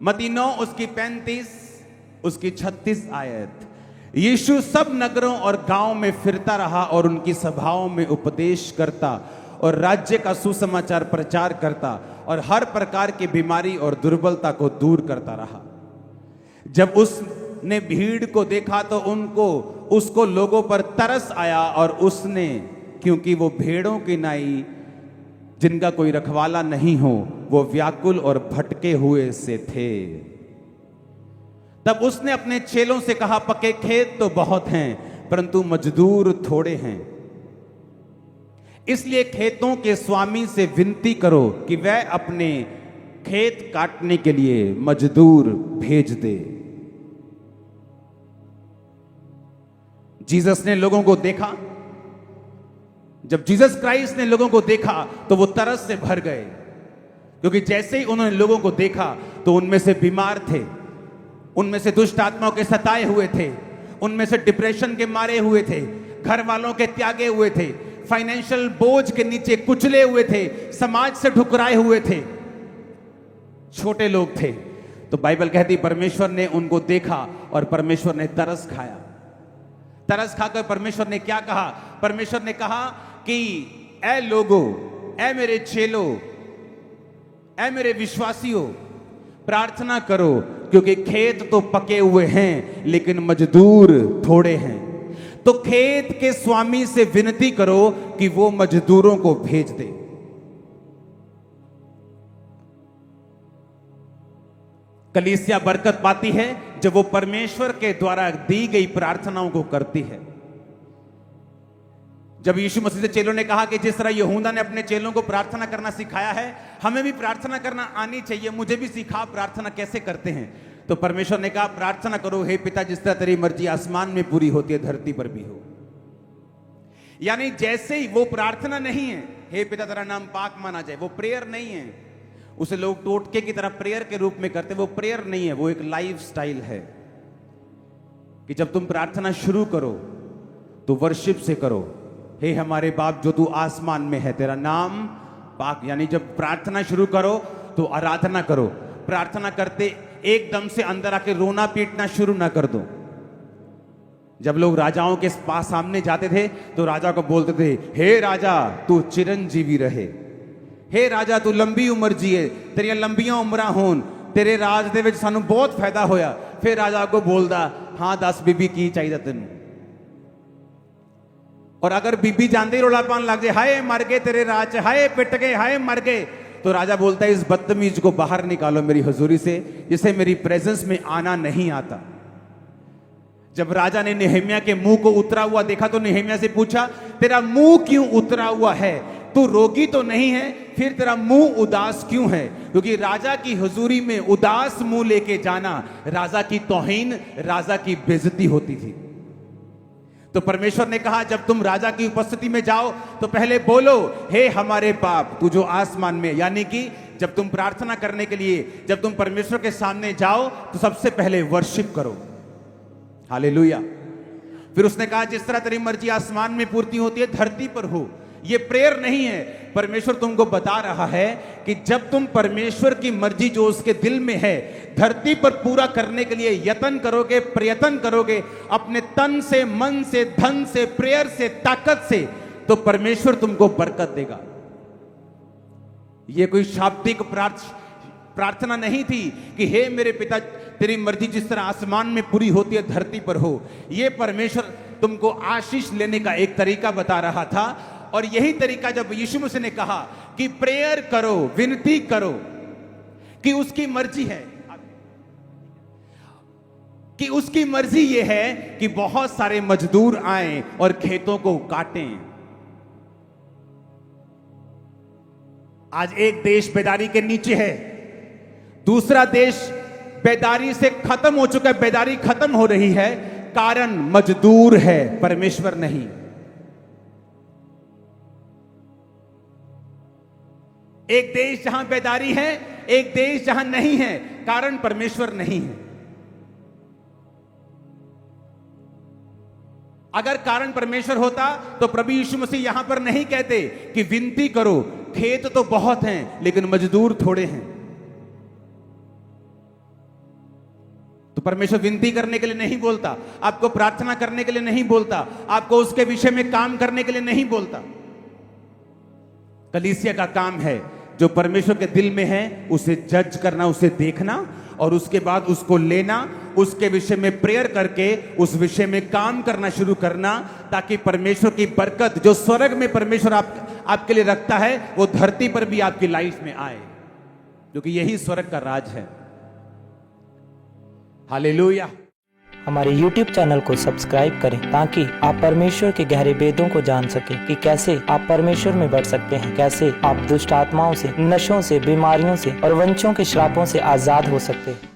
मत्ती 9 उसकी 35 उसकी 36 आयत। यीशु सब नगरों और गांव में फिरता रहा और उनकी सभाओं में उपदेश करता और राज्य का सुसमाचार प्रचार करता और हर प्रकार की बीमारी और दुर्बलता को दूर करता रहा। जब उसने भीड़ को देखा तो उसको लोगों पर तरस आया और उसने, क्योंकि वो भेड़ों की नाई जिनका कोई रखवाला नहीं हो, वो व्याकुल और भटके हुए से थे। तब उसने अपने चेलों से कहा, पके खेत तो बहुत हैं परंतु मजदूर थोड़े हैं, इसलिए खेतों के स्वामी से विनती करो कि वह अपने खेत काटने के लिए मजदूर भेज दे। जीसस ने लोगों को देखा, जब जीसस क्राइस्ट ने लोगों को देखा तो वो तरस से भर गए, क्योंकि जैसे ही उन्होंने लोगों को देखा तो उनमें से बीमार थे, उनमें से दुष्ट आत्माओं के सताए हुए थे, उनमें से डिप्रेशन के मारे हुए थे, घर वालों के त्यागे हुए थे, फाइनेंशियल बोझ के नीचे कुचले हुए थे, समाज से ठुकराए हुए थे, छोटे लोग थे। तो बाइबल कहती परमेश्वर ने उनको देखा और परमेश्वर ने तरस खाया। तरस खाकर परमेश्वर ने क्या कहा? परमेश्वर ने कहा कि ऐ लोगों, ऐ मेरे चेलों, ऐ मेरे विश्वासियों, प्रार्थना करो, क्योंकि खेत तो पके हुए हैं लेकिन मजदूर थोड़े हैं। तो खेत के स्वामी से विनती करो कि वो मजदूरों को भेज दे। कलीसिया बरकत पाती है जब वो परमेश्वर के द्वारा दी गई प्रार्थनाओं को करती है। जब यीशु मसीह से चेलों ने कहा कि जिस तरह यहूदा ने अपने चेलों को प्रार्थना करना सिखाया है, हमें भी प्रार्थना करना आनी चाहिए, मुझे भी सिखा प्रार्थना कैसे करते हैं। तो परमेश्वर ने कहा प्रार्थना करो, हे पिता जिस तरह तेरी मर्जी आसमान में पूरी होती है धरती पर भी हो। यानी जैसे ही वो प्रार्थना नहीं है, हे पिता तेरा नाम पाक माना जाए, वो प्रेयर नहीं है। उसे लोग टोटके की तरह प्रेयर के रूप में करते, वो प्रेयर नहीं है, वो एक लाइफ स्टाइल है कि जब तुम प्रार्थना शुरू करो तो वर्शिप से करो, हे हमारे बाप जो तू आसमान में है तेरा नाम पाक। यानी जब प्रार्थना शुरू करो तो आराधना करो। प्रार्थना करते एकदम से अंदर आके रोना पीटना शुरू ना कर दो। जब लोग राजाओं के पास सामने जाते थे तो राजा को बोलते थे, हे राजा तू चिरंजीवी रहे, हे राजा तू लंबी उम्र जिए, तेरिया लंबियां उम्रां होन, तेरे राज दे विच सानू बहुत फायदा होया। फिर राजा को बोलदा, हाँ 10 बीबी की चाहिए तेनू। और अगर बीबी जानते ही रोला पान लग जाए, हाय मर गए तेरे राज, हाय पिट गए, हाय मर गए, तो राजा बोलता है इस बदतमीज को बाहर निकालो मेरी हजूरी से, जिसे मेरी प्रेजेंस में आना नहीं आता। जब राजा ने नेहम्याह के मुंह को उतरा हुआ देखा तो नेहम्याह से पूछा, तेरा मुंह क्यों उतरा हुआ है? तू रोगी तो नहीं है, फिर तेरा मुंह उदास क्यों है? क्योंकि राजा की हुजूरी में उदास मुंह लेके जाना राजा की तौहीन, राजा की बेइज्जती होती थी। तो परमेश्वर ने कहा जब तुम राजा की उपस्थिति में जाओ तो पहले बोलो, हे हमारे बाप तू जो आसमान में। यानी कि जब तुम प्रार्थना करने के लिए, जब तुम परमेश्वर के सामने जाओ तो सबसे पहले वर्शिप करो। हालेलुया। फिर उसने कहा जिस तरह तेरी मर्जी आसमान में पूर्ति होती है धरती पर हो। ये प्रेयर नहीं है, परमेश्वर तुमको बता रहा है कि जब तुम परमेश्वर की मर्जी जो उसके दिल में है धरती पर पूरा करने के लिए यत्न करोगे, प्रयत्न करोगे अपने तन से, मन से, धन से, प्रेयर से, ताकत से, तो परमेश्वर तुमको बरकत देगा। ये कोई शाब्दिक प्रार्थना नहीं थी कि हे मेरे पिता तेरी मर्जी जिस तरह आसमान में पूरी होती है धरती पर हो। ये परमेश्वर तुमको आशीष लेने का एक तरीका बता रहा था। और यही तरीका जब यीशु मसीह ने कहा कि प्रेयर करो, विनती करो कि उसकी मर्जी है, कि उसकी मर्जी यह है कि बहुत सारे मजदूर आएं और खेतों को काटें। आज एक देश बेदारी के नीचे है, दूसरा देश बेदारी से खत्म हो चुका है, बेदारी खत्म हो रही है, कारण मजदूर है, परमेश्वर नहीं। एक देश जहां बेदारी है, एक देश जहां नहीं है, कारण परमेश्वर नहीं है। अगर कारण परमेश्वर होता तो प्रभु यीशु मसीह यहां पर नहीं कहते कि विनती करो, खेत तो बहुत हैं लेकिन मजदूर थोड़े हैं। परमेश्वर विनती करने के लिए नहीं बोलता, आपको प्रार्थना करने के लिए नहीं बोलता, आपको उसके विषय में काम करने के लिए नहीं बोलता। कलीसिया का काम है जो परमेश्वर के दिल में है उसे जज करना, उसे देखना और उसके बाद उसको लेना, उसके विषय में प्रेयर करके उस विषय में काम करना शुरू करना, ताकि परमेश्वर की बरकत जो स्वर्ग में परमेश्वर आपके लिए रखता है वो धरती पर भी आपकी लाइफ में आए, क्योंकि यही स्वर्ग का राज है। हालेलुया। हमारे YouTube चैनल को सब्सक्राइब करें ताकि आप परमेश्वर के गहरे वेदों को जान सकें कि कैसे आप परमेश्वर में बढ़ सकते हैं, कैसे आप दुष्ट आत्माओं से, नशों से, बीमारियों से और वंशों के श्रापों से आजाद हो सकते हैं।